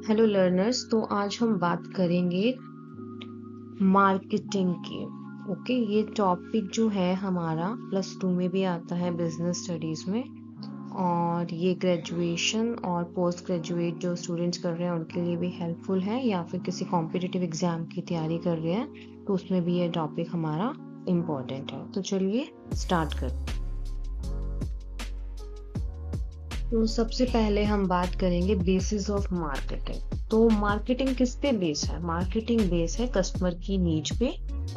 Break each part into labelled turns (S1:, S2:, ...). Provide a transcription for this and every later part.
S1: Hello learners, तो आज हम बात करेंगे मार्केटिंग की। ओके, ये टॉपिक जो है हमारा +2 में भी आता है, बिजनेस स्टडीज में। और ये ग्रेजुएशन और पोस्ट ग्रेजुएट जो स्टूडेंट्स कर रहे हैं उनके लिए भी हेल्पफुल है, या फिर किसी कॉम्पिटिटिव एग्जाम की तैयारी कर रहे हैं तो उसमें भी ये टॉपिक हमारा इम्पोर्टेंट है। तो चलिए स्टार्ट करते हैं। तो सबसे पहले हम बात करेंगे बेसिस ऑफ मार्केटिंग। तो मार्केटिंग किस पे बेस है? मार्केटिंग बेस है कस्टमर की नीड्स पे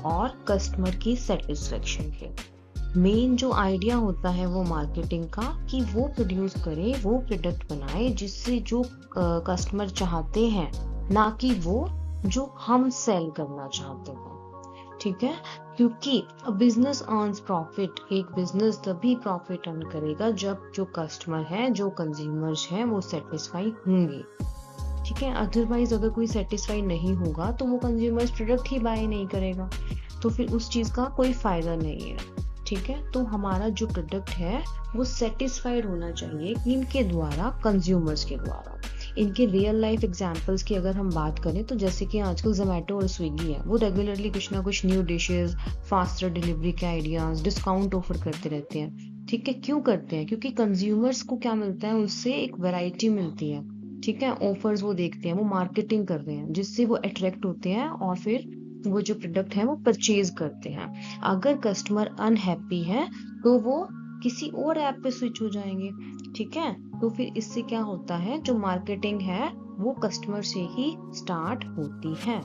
S1: और कस्टमर की सेटिस्फेक्शन पे। मेन जो आइडिया होता है वो मार्केटिंग का, कि वो प्रोड्यूस करे, वो प्रोडक्ट बनाए जिससे जो कस्टमर चाहते हैं, ना कि वो जो हम सेल करना चाहते हैं। ठीक है, क्योंकि बिजनेस अर्न्स प्रॉफिट। एक बिजनेस तभी प्रॉफिट अर्न करेगा जब जो कस्टमर है, जो कंज्यूमर्स हैं, वो सेटिस्फाई होंगे। ठीक है, अदरवाइज अगर कोई सेटिस्फाई नहीं होगा तो वो कंज्यूमर्स प्रोडक्ट ही बाय नहीं करेगा, तो फिर उस चीज का कोई फायदा नहीं है। ठीक है, तो हमारा जो प्रोडक्ट है वो सेटिस्फाइड होना चाहिए इनके द्वारा, कंज्यूमर्स के द्वारा। इनके रियल लाइफ एग्जांपल्स की अगर हम बात करें तो जैसे कि आजकल जोमेटो और स्विगी है, वो रेगुलरली कुछ ना कुछ न्यू डिशेस, फास्टर डिलीवरी के आइडियाज, डिस्काउंट ऑफर करते रहते हैं। ठीक है, क्यों करते हैं? क्योंकि कंज्यूमर्स को क्या मिलता है उससे? एक वैरायटी मिलती है। ठीक है, ऑफर्स वो देखते हैं, वो मार्केटिंग कर रहे हैं जिससे वो अट्रैक्ट होते हैं और फिर वो जो प्रोडक्ट है वो परचेज करते हैं। अगर कस्टमर अनहैप्पी है तो वो किसी और ऐप पे स्विच हो जाएंगे। ठीक है, तो फिर इससे क्या होता है, जो मार्केटिंग है वो कस्टमर से ही स्टार्ट होती है।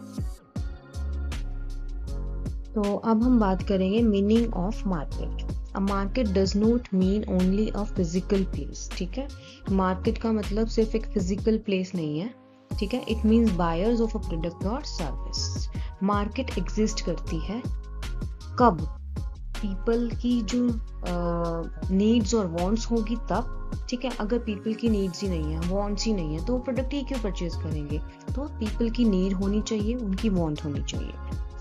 S1: तो अब हम बात करेंगे meaning of market. A market does not mean only a physical place. ठीक है, मार्केट का मतलब सिर्फ एक फिजिकल प्लेस नहीं है। ठीक है, it means buyers of a product और सर्विस। मार्केट एग्जिस्ट करती है कब? पीपल की जो नीड्स और वांट्स होगी तब। ठीक है, अगर पीपल की नीड्स ही नहीं है, वांट्स ही नहीं है, तो वो प्रोडक्ट ही क्यों परचेज करेंगे? तो पीपल की नीड होनी चाहिए, उनकी वांट होनी चाहिए।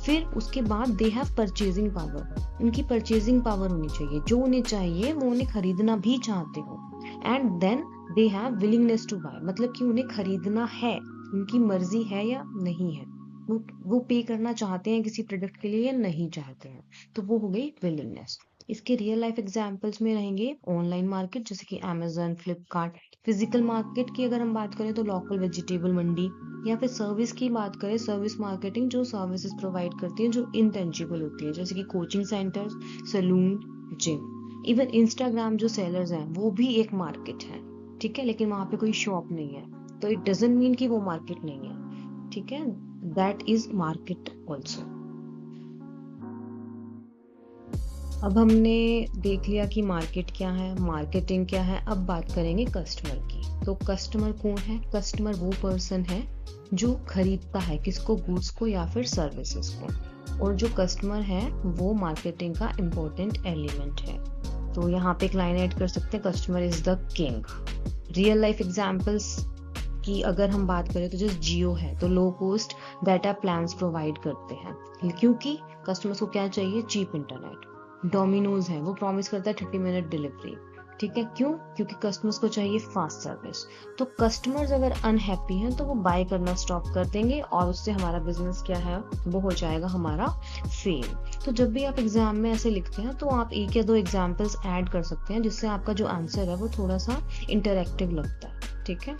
S1: फिर उसके बाद दे हैव परचेजिंग पावर। उनकी परचेजिंग पावर होनी चाहिए, जो उन्हें चाहिए वो उन्हें खरीदना भी चाहते हो। And then they have willingness to buy, मतलब कि उन्हें खरीदना है, उनकी मर्जी है या नहीं है, वो पे करना चाहते हैं किसी प्रोडक्ट के लिए या नहीं चाहते हैं। तो वो हो गई विलिंगनेस। इसके रियल लाइफ एग्जांपल्स में रहेंगे ऑनलाइन मार्केट जैसे कि अमेजन, फ्लिपकार्ट। फिजिकल मार्केट की अगर हम बात करें तो लोकल वेजिटेबल मंडी। या फिर सर्विस की बात करें, सर्विस मार्केटिंग, जो सर्विसेज प्रोवाइड करती है जो इनटेंजिबल होती है, जैसे कि coaching centres, salon, gym. Even Instagram जो सेलर्स हैं वो भी एक मार्केट है। ठीक है, लेकिन वहां पे कोई शॉप नहीं है, तो इट डजंट मीन कि वो मार्केट नहीं है। ठीक है, दैट इज मार्केट ऑल्सो। अब हमने देख लिया कि मार्केट क्या है, मार्केटिंग क्या है। अब बात करेंगे कस्टमर की। तो कस्टमर कौन है? कस्टमर वो पर्सन है जो खरीदता है, किसको? गुड्स को या फिर सर्विसेज को। और जो कस्टमर है वो मार्केटिंग का इम्पोर्टेंट एलिमेंट है। तो यहाँ पे एक लाइन ऐड कर सकते हैं, customer is the king. Real life examples की अगर हम बात करें तो जैसे जियो है, तो low cost data plans provide करते हैं क्योंकि कस्टमर्स को क्या चाहिए? Cheap internet. डोमिनोज है, वो प्रॉमिस करता है 30 मिनट डिलीवरी। ठीक है, क्यों? क्योंकि कस्टमर्स को चाहिए फास्ट सर्विस। तो कस्टमर्स अगर अनहैप्पी हैं तो वो बाय करना स्टॉप कर देंगे और उससे हमारा बिजनेस क्या है, वो हो जाएगा हमारा फेल। तो जब भी आप एग्जाम में ऐसे लिखते हैं तो आप एक या दो एग्जाम्पल्स ऐड कर सकते हैं जिससे आपका जो आंसर है वो थोड़ा सा इंटरेक्टिव लगता है। ठीक है,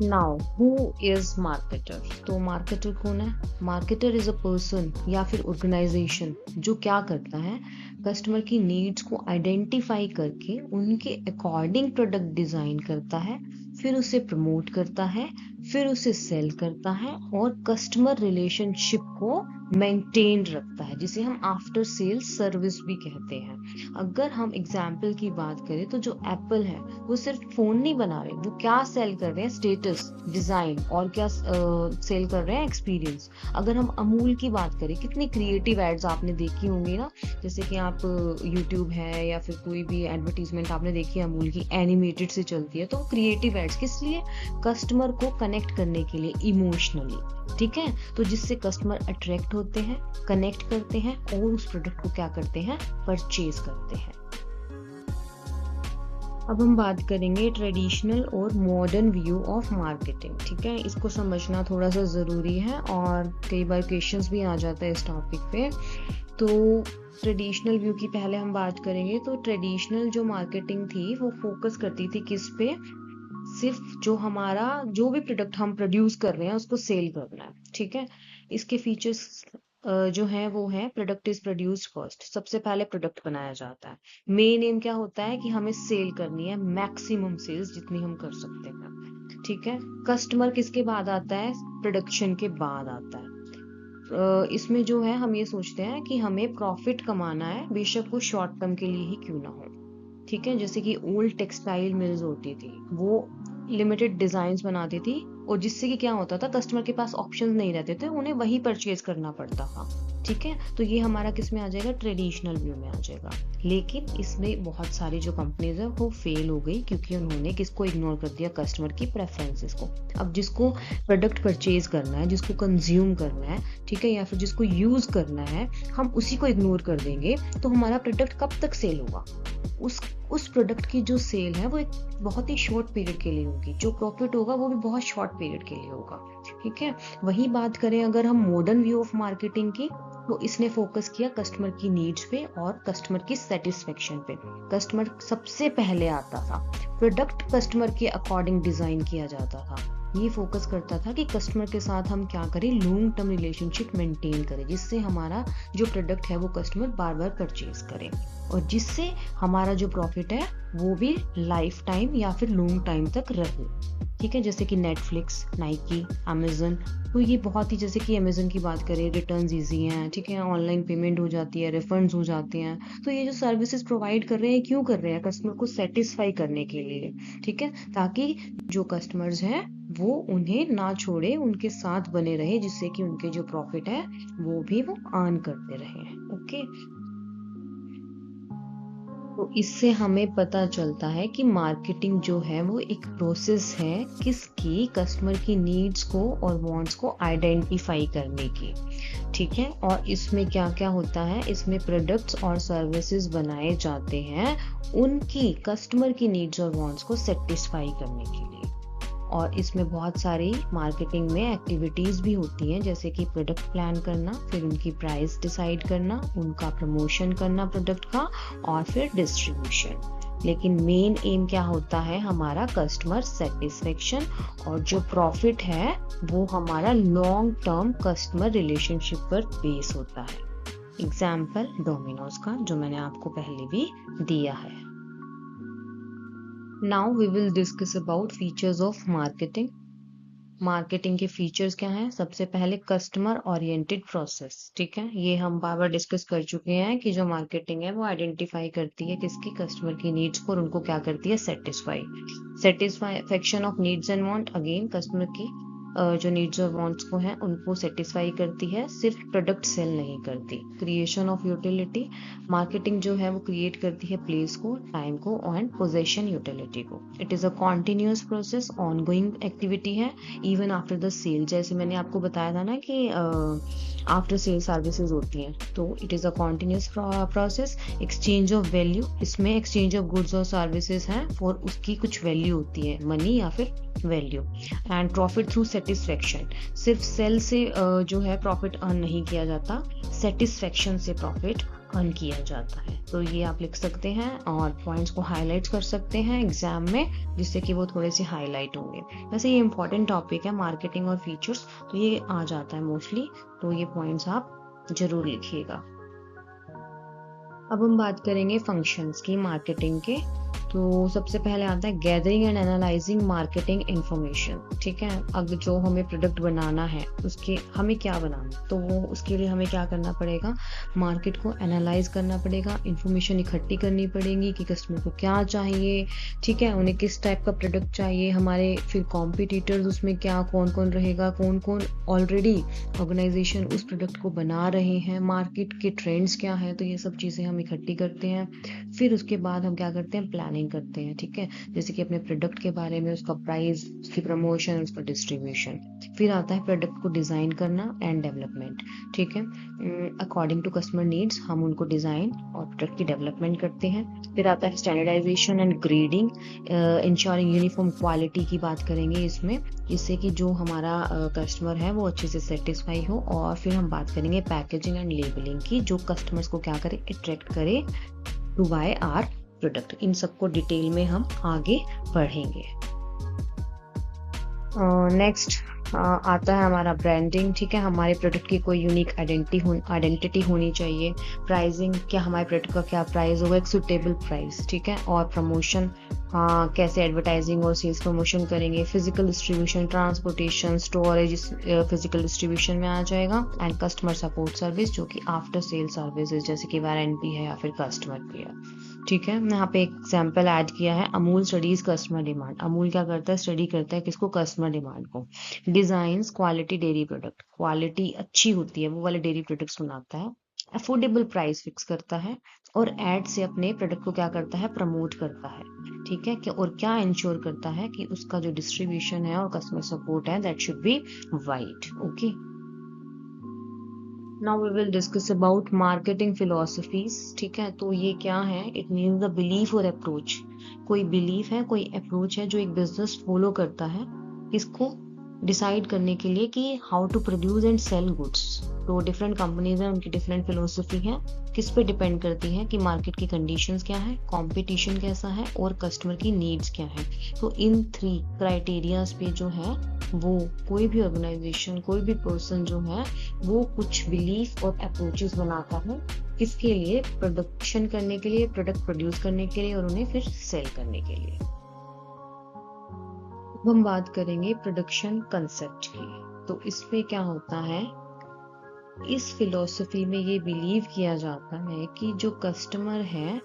S1: नाउ हु इज मार्केटर? तो मार्केटर कौन है? मार्केटर इज अ पर्सन या फिर ऑर्गेनाइजेशन जो क्या करता है, कस्टमर की नीड्स को आइडेंटिफाई करके उनके अकॉर्डिंग प्रोडक्ट डिजाइन करता है, फिर उसे प्रमोट करता है, फिर उसे सेल करता है और कस्टमर रिलेशनशिप को मेंटेन रखता है, जिसे हम आफ्टर सेल सर्विस भी कहते हैं। अगर हम एग्जाम्पल की बात करें तो जो एप्पल है वो सिर्फ फोन नहीं बना रहे, वो क्या सेल कर रहे हैं? स्टेटस, डिजाइन, और क्या सेल कर रहे हैं? एक्सपीरियंस। अगर हम अमूल की बात करें, कितनी क्रिएटिव एड्स आपने देखी होंगी ना, जैसे कि आप यूट्यूब है या फिर कोई भी एडवर्टीजमेंट आपने देखी है अमूल की, एनिमेटेड से चलती है, तो क्रिएटिव एड्स किस लिए? कस्टमर को कनेक्ट करने के लिए इमोशनली। ठीक है, तो जिससे कस्टमर अट्रैक्ट होते हैं, कनेक्ट करते हैं और उस प्रोडक्ट को क्या करते हैं? परचेज करते हैं। अब हम बात करेंगे ट्रेडिशनल और मॉडर्न व्यू ऑफ मार्केटिंग। ठीक है, इसको समझना थोड़ा सा ज़रूरी है और कई बार क्वेश्चंस भी आ जाता है इस टॉपिक पे। तो ट्रेडिशनल व्यू की पहले हम बात करेंगे। तो ट्रेडिशनल जो मार्केटिंग थी वो फोकस करती थी किस पे? सिर्फ जो भी प्रोडक्ट हम प्रोड्यूस कर रहे हैं उसको सेल करना है। ठीक है, इसके फीचर्स जो है वो है प्रोडक्ट इज प्रोड्यूस्ड फर्स्ट। सबसे पहले प्रोडक्ट बनाया जाता है। मेन एम क्या होता है कि हमें सेल करनी है, मैक्सिमम सेल्स जितनी हम कर सकते हैं। ठीक है, कस्टमर किसके बाद आता है? प्रोडक्शन के बाद आता है। इसमें जो है हम ये सोचते हैं कि हमें प्रॉफिट कमाना है, बेशक वो शॉर्ट टर्म के लिए ही क्यों ना हो। ठीक है, जैसे कि ओल्ड टेक्सटाइल मिल्स होती थी, वो लिमिटेड डिजाइन बनाती थी और जिससे कि क्या होता था, कस्टमर के पास ऑप्शंस नहीं रहते थे, उन्हें वही परचेज करना पड़ता था। ठीक है, तो ये हमारा किस में आ जाएगा? ट्रेडिशनल व्यू में आ जाएगा। लेकिन इसमें बहुत सारी जो कंपनीज है वो फेल हो गई क्योंकि उन्होंने किसको इग्नोर कर दिया? कस्टमर की प्रेफरेंसेस को। अब जिसको प्रोडक्ट परचेज करना है, जिसको कंज्यूम करना है, ठीक है, या फिर जिसको यूज करना है, हम उसी को इग्नोर कर देंगे तो हमारा प्रोडक्ट कब तक सेल होगा? उस प्रोडक्ट की जो सेल है वो एक बहुत ही शॉर्ट पीरियड के लिए होगी, जो प्रॉफिट होगा वो भी बहुत शॉर्ट पीरियड के लिए होगा। ठीक है, वही बात करें अगर हम मॉडर्न व्यू ऑफ मार्केटिंग की, तो इसने फोकस किया कस्टमर की नीड्स पे और कस्टमर की सेटिस्फेक्शन पे। कस्टमर सबसे पहले आता था, प्रोडक्ट कस्टमर के अकॉर्डिंग डिजाइन किया जाता था। ये फोकस करता था कि कस्टमर के साथ हम क्या करें, लॉन्ग टर्म रिलेशनशिप मेंटेन करें, जिससे हमारा जो प्रोडक्ट है वो कस्टमर बार बार परचेज करे और जिससे हमारा जो प्रॉफिट है वो भी लाइफ टाइम या फिर लॉन्ग टाइम तक रहे। ठीक है, जैसे कि नेटफ्लिक्स, नाइकी, अमेजन। तो ये बहुत ही, जैसे कि अमेजन की बात करें, रिटर्न्स इजी हैं, ठीक है, ऑनलाइन पेमेंट हो जाती है, रिफंड्स हो जाते हैं। तो ये जो सर्विसेज प्रोवाइड कर रहे हैं, क्यों कर रहे हैं? कस्टमर को सेटिस्फाई करने के लिए। ठीक है, ताकि जो कस्टमर्स हैं वो उन्हें ना छोड़े, उनके साथ बने रहे, जिससे कि उनके जो प्रॉफिट है वो भी वो अर्न करते रहे। ओके, तो इससे हमें पता चलता है कि मार्केटिंग जो है वो एक प्रोसेस है किसकी? कस्टमर की नीड्स को और वांट्स को आइडेंटिफाई करने की। ठीक है, और इसमें क्या क्या होता है? इसमें प्रोडक्ट्स और सर्विसेज बनाए जाते हैं उनकी कस्टमर की नीड्स और वांट्स को सेटिस्फाई करने के लिए। और इसमें बहुत सारी मार्केटिंग में एक्टिविटीज भी होती हैं, जैसे कि प्रोडक्ट प्लान करना, फिर उनकी प्राइस डिसाइड करना, उनका प्रमोशन करना प्रोडक्ट का, और फिर डिस्ट्रीब्यूशन। लेकिन मेन एम क्या होता है? हमारा कस्टमर सेटिस्फेक्शन, और जो प्रॉफिट है वो हमारा लॉन्ग टर्म कस्टमर रिलेशनशिप पर बेस होता है। एग्जाम्पल डोमिनोज का, जो मैंने आपको पहले भी दिया है। Now we will discuss about features of marketing. Marketing के फीचर्स क्या हैं? सबसे पहले कस्टमर ओरिएंटेड प्रोसेस। ठीक है, ये हम बार बार डिस्कस कर चुके हैं कि जो मार्केटिंग है वो आइडेंटिफाई करती है किसकी? कस्टमर की नीड्स को, और उनको क्या करती है? Satisfaction of needs and want, again customer की जो नीड्स और वांट्स को हैं उनको सेटिस्फाई करती है, सिर्फ प्रोडक्ट सेल नहीं करती। क्रिएशन ऑफ यूटिलिटी, मार्केटिंग जो है वो क्रिएट करती है प्लेस को, टाइम को एंड पोजेशन यूटिलिटी को। It is a continuous process, ongoing activity है इवन आफ्टर द सेल। जैसे मैंने आपको बताया था ना कि आफ्टर सेल सर्विसेज होती हैं, तो it is a continuous process. Exchange of value, इसमें एक्सचेंज ऑफ गुड्स और सर्विसेज हैं और उसकी कुछ वैल्यू होती है, मनी या फिर value. And profit through satisfaction, सिर्फ सेल से जो है प्रॉफिट अर्न नहीं किया जाता, सेटिस्फेक्शन से प्रॉफिट अर्न किया जाता है। तो ये आप लिख सकते हैं और पॉइंट्स को हाईलाइट कर सकते हैं एग्जाम में, जिससे कि वो थोड़े से हाईलाइट होंगे। वैसे ये इंपॉर्टेंट टॉपिक है मार्केटिंग और फीचर्स, तो ये आ जाता है मोस्टली, तो ये पॉइंट्स आप जरूर लिखिएगा। अब हम बात करेंगे फंक्शंस की मार्केटिंग के। तो सबसे पहले आता है gathering and analysing marketing information. ठीक है, अगर जो हमें प्रोडक्ट बनाना है उसके हमें क्या बनाना, तो वो उसके लिए हमें क्या करना पड़ेगा? मार्केट को एनालाइज करना पड़ेगा, इंफॉर्मेशन इकट्ठी करनी पड़ेगी कि कस्टमर को क्या चाहिए, ठीक है, उन्हें किस टाइप का प्रोडक्ट चाहिए, हमारे फिर कॉम्पिटिटर्स उसमें क्या, कौन कौन रहेगा, कौन कौन ऑलरेडी ऑर्गेनाइजेशन उस प्रोडक्ट को बना रहे हैं, मार्केट के ट्रेंड्स क्या है। तो ये सब चीज़ें हम इकट्ठी करते हैं। फिर उसके बाद हम क्या करते हैं? प्लानिंग डिजाइन करते हैं, ठीक है, जैसे कि अपने प्रोडक्ट के बारे में, उसका प्राइस, उसकी प्रमोशन, उसका डिस्ट्रीब्यूशन। फिर आता है प्रोडक्ट को डिजाइन करना एंड डेवलपमेंट, ठीक है, अकॉर्डिंग टू कस्टमर नीड्स हम उनको डिजाइन और प्रोडक्ट की डेवलपमेंट करते हैं। फिर आता है standardisation and grading, insuring uniform quality की बात करेंगे इसमें, जिससे कि जो हमारा कस्टमर है वो अच्छे से सेटिस्फाई हो। और फिर हम बात करेंगे पैकेजिंग एंड लेबलिंग की, जो कस्टमर्स को क्या करे, अट्रैक्ट करे टू बाय आवर प्रोडक्ट। इन सबको डिटेल में हम आगे पढ़ेंगे। नेक्स्ट आता है हमारा ब्रांडिंग, ठीक है, हमारे प्रोडक्ट की कोई यूनिक आइडेंटिटी होनी चाहिए। प्राइसिंग, क्या हमारे प्रोडक्ट का क्या प्राइस होगा, एक सुटेबल प्राइस, ठीक है। और प्रमोशन, कैसे एडवर्टाइजिंग और सेल्स प्रमोशन करेंगे। Physical distribution, transportation, storage physical distribution में आ जाएगा। एंड कस्टमर सपोर्ट सर्विस, जो कि आफ्टर सेल सर्विसेज, जैसे कि वारंटी है या फिर कस्टमर केयर, ठीक है। यहाँ पे एक एग्जाम्पल ऐड किया है, Amul studies customer demand. Amul क्या करता है, स्टडी करता है किसको, कस्टमर डिमांड को। Designs quality dairy product, quality अच्छी होती है वो वाले डेयरी प्रोडक्ट्स बनाता है। अफोर्डेबल प्राइस फिक्स करता है और एड से अपने प्रोडक्ट को क्या करता है, प्रमोट करता है, ठीक है। और क्या इंश्योर करता है कि उसका जो डिस्ट्रीब्यूशन है और कस्टमर सपोर्ट है, that should be wide, okay. Now we will discuss about marketing philosophies, ठीक है। तो ये क्या है, इट मीन्स द बिलीफ और अप्रोच। कोई बिलीफ है, कोई अप्रोच है जो एक बिजनेस फॉलो करता है, किसको, डिसाइड करने के लिए कि how to produce and sell goods. तो डिफरेंट कंपनीज हैं, उनकी डिफरेंट फिलोसफी है, किस पे डिपेंड करती है कि मार्केट की कंडीशंस क्या है, कंपटीशन कैसा है और कस्टमर की नीड्स क्या है। तो इन 3 क्राइटेरियाज पे जो है वो कोई भी ऑर्गेनाइजेशन, कोई भी पर्सन जो है वो कुछ बिलीफ और अप्रोचेस बनाता है, किसके लिए, प्रोडक्शन करने के लिए, प्रोडक्ट प्रोड्यूस करने के लिए और उन्हें फिर सेल करने के लिए। अब हम बात करेंगे प्रोडक्शन कंसेप्ट की। तो इसमें क्या होता है, इस फिलॉसफी में ये बिलीव किया जाता है कि जो कस्टमर है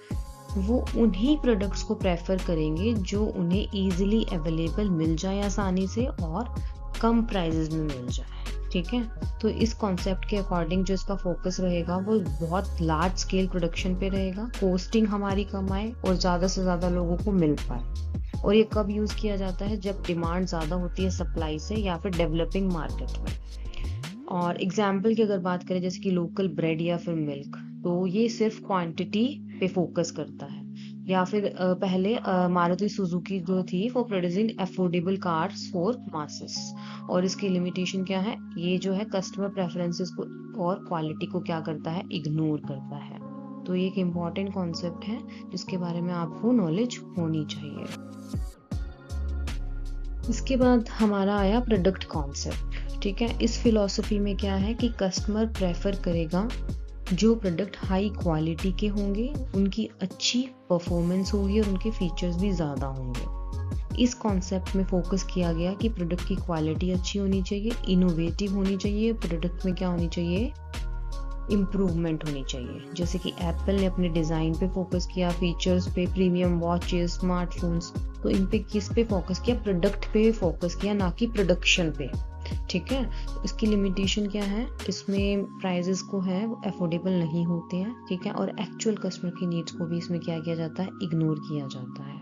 S1: वो उन्हीं प्रोडक्ट्स को प्रेफर करेंगे जो उन्हें इजीली अवेलेबल मिल जाए आसानी से और कम प्राइसेस में मिल जाए, ठीक है। तो इस कॉन्सेप्ट के अकॉर्डिंग जो इसका फोकस रहेगा वो बहुत लार्ज स्केल प्रोडक्शन पे रहेगा, कॉस्टिंग हमारी कम आए और ज्यादा से ज्यादा लोगों को मिल पाए। और ये कब यूज किया जाता है, जब डिमांड ज्यादा होती है सप्लाई से या फिर डेवलपिंग मार्केट में। और एग्जाम्पल की अगर बात करें, जैसे कि लोकल ब्रेड या फिर मिल्क, तो ये सिर्फ क्वांटिटी पे फोकस करता है। या फिर पहले मारुति सुजुकी जो थी वो producing affordable cars for masses, और इसकी लिमिटेशन क्या है, ये जो है कस्टमर प्रेफरेंसेस को और क्वालिटी को क्या करता है, इग्नोर करता है। तो ये एक इम्पॉर्टेंट कॉन्सेप्ट है जिसके बारे में आपको नॉलेज होनी चाहिए। इसके बाद हमारा आया प्रोडक्ट कॉन्सेप्ट, ठीक है। इस फिलॉसफी में क्या है कि कस्टमर प्रेफर करेगा जो प्रोडक्ट हाई क्वालिटी के होंगे, उनकी अच्छी परफॉर्मेंस होगी और उनके फीचर्स भी ज़्यादा होंगे। इस कॉन्सेप्ट में फोकस किया गया कि प्रोडक्ट की क्वालिटी अच्छी होनी चाहिए, इनोवेटिव होनी चाहिए, प्रोडक्ट में क्या होनी चाहिए, इम्प्रूवमेंट होनी चाहिए। जैसे कि एप्पल ने अपने डिज़ाइन पे फोकस किया, फीचर्स पे, प्रीमियम वॉचेस, स्मार्टफोन्स, तो इन पे किस पे फोकस किया, प्रोडक्ट पे फोकस किया, ना कि प्रोडक्शन पे, ठीक है। इसकी लिमिटेशन क्या है, इसमें प्राइजेस को है वो अफोर्डेबल नहीं होते हैं, ठीक है, और एक्चुअल कस्टमर की नीड्स को भी इसमें क्या किया जाता है, इग्नोर किया जाता है।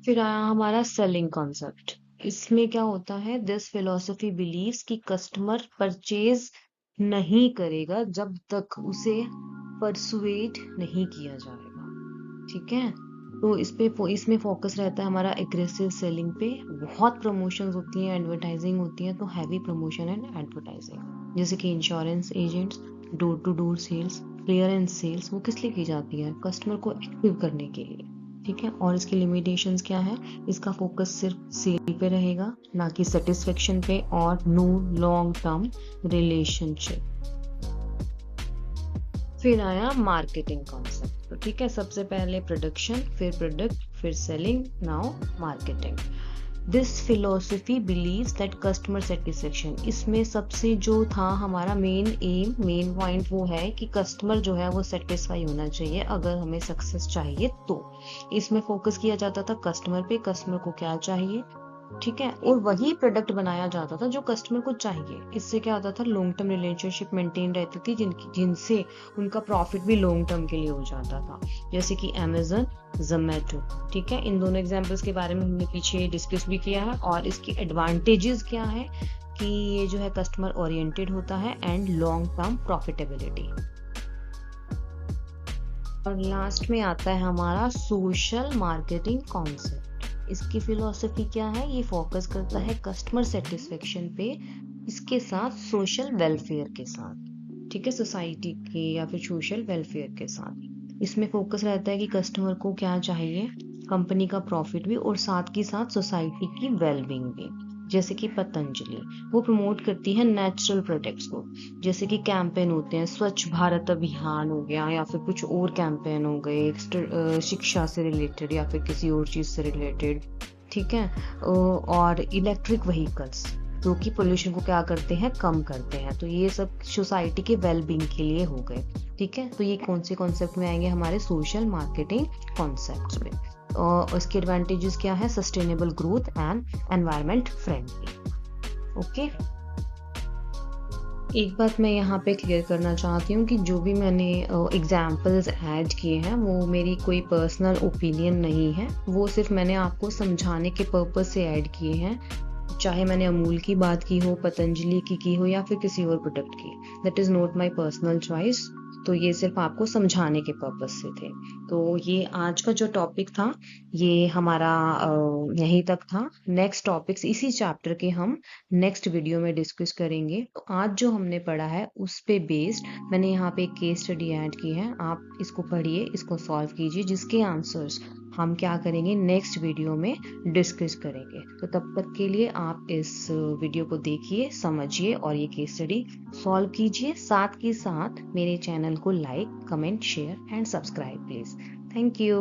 S1: फिर आया हमारा सेलिंग कॉन्सेप्ट। इसमें क्या होता है, दिस फिलॉसफी बिलीव्स कि कस्टमर परचेज नहीं करेगा जब तक उसे परसुएट नहीं किया जाएगा, ठीक है। तो इसमें फोकस रहता है हमारा एग्रेसिव सेलिंग पे। बहुत प्रमोशंस होती हैं, एडवर्टाइजिंग होती है, तो हैवी प्रमोशन एंड एडवर्टाइजिंग, जैसे कि insurance agents, door to door sales, clearance sales, वो किस लिए की जाती है, कस्टमर को एक्टिव करने के लिए, ठीक है। और इसकी लिमिटेशंस क्या है, इसका फोकस सिर्फ सेल पे रहेगा, ना कि सेटिस्फेक्शन पे, और नो लॉन्ग टर्म रिलेशनशिप। फिर आया मार्केटिंग कॉन्सेप्ट, तो ठीक है, सबसे पहले प्रोडक्शन, फिर प्रोडक्ट, फिर selling, now marketing. This philosophy believes that customer satisfaction, इसमें सबसे जो था हमारा मेन एम, मेन पॉइंट वो है कि कस्टमर जो है वो सेटिस्फाई होना चाहिए अगर हमें सक्सेस चाहिए। तो इसमें फोकस किया जाता था कस्टमर पे, कस्टमर को क्या चाहिए, ठीक है, और वही प्रोडक्ट बनाया जाता था जो कस्टमर को चाहिए। इससे क्या होता था, लॉन्ग टर्म रिलेशनशिप मेंटेन रहती थी, जिनसे उनका प्रॉफिट भी लॉन्ग टर्म के लिए हो जाता था, जैसे कि अमेजन, जोमेटो। ठीक है, इन दोनों एग्जांपल्स के बारे में हमने पीछे डिस्कस भी किया है, और इसकी एडवांटेजेस क्या है कि ये जो है कस्टमर ओरिएंटेड होता है एंड लॉन्ग टर्म प्रॉफिटेबिलिटी। और लास्ट में आता है हमारा सोशल मार्केटिंग कॉन्सेप्ट। इसकी फिलॉसफी क्या है, ये फोकस करता है कस्टमर सेटिस्फेक्शन पे, इसके साथ सोशल वेलफेयर के साथ। ठीक है, सोसाइटी के या फिर सोशल वेलफेयर के साथ इसमें फोकस रहता है कि कस्टमर को क्या चाहिए, कंपनी का प्रॉफिट भी और साथ के साथ सोसाइटी की वेलबींग भी। जैसे कि पतंजलि, वो प्रमोट करती है नेचुरल प्रोडक्ट्स को, जैसे कि कैंपेन होते हैं, स्वच्छ भारत अभियान हो गया या फिर कुछ और कैंपेन हो गए, शिक्षा से रिलेटेड या फिर किसी और चीज से रिलेटेड। ठीक है, और इलेक्ट्रिक व्हीकल्स जो कि पोल्यूशन को क्या करते हैं, कम करते हैं। तो ये सब सोसाइटी के वेलबींग के लिए हो गए। ठीक है, तो ये कौन से कॉन्सेप्ट में आएंगे, हमारे सोशल मार्केटिंग कॉन्सेप्ट्स में। और इसके एडवांटेजेस क्या है, sustainable growth and environment friendly. Okay, एक बात मैं यहाँ पे क्लियर करना चाहती हूँ कि जो भी मैंने एग्जाम्पल्स ऐड किए हैं वो मेरी कोई पर्सनल ओपिनियन नहीं है, वो सिर्फ मैंने आपको समझाने के पर्पज से ऐड किए हैं। चाहे मैंने अमूल की बात की हो, पतंजलि की हो या फिर किसी और प्रोडक्ट की, that is not my personal choice. तो ये सिर्फ आपको समझाने के पर्पज से थे। तो ये आज का जो टॉपिक था ये हमारा यहीं तक था। नेक्स्ट टॉपिक्स इसी चैप्टर के हम नेक्स्ट वीडियो में डिस्कस करेंगे। तो आज जो हमने पढ़ा है उस पे बेस्ड मैंने यहाँ पे एक केस स्टडी ऐड की है, आप इसको पढ़िए, इसको सॉल्व कीजिए, जिसके आंसर्स हम क्या करेंगे नेक्स्ट वीडियो में डिस्कस करेंगे। तो तब तक के लिए आप इस वीडियो को देखिए, समझिए और ये केस स्टडी सॉल्व कीजिए। साथ के साथ मेरे चैनल को like, comment, share and subscribe please. Thank you.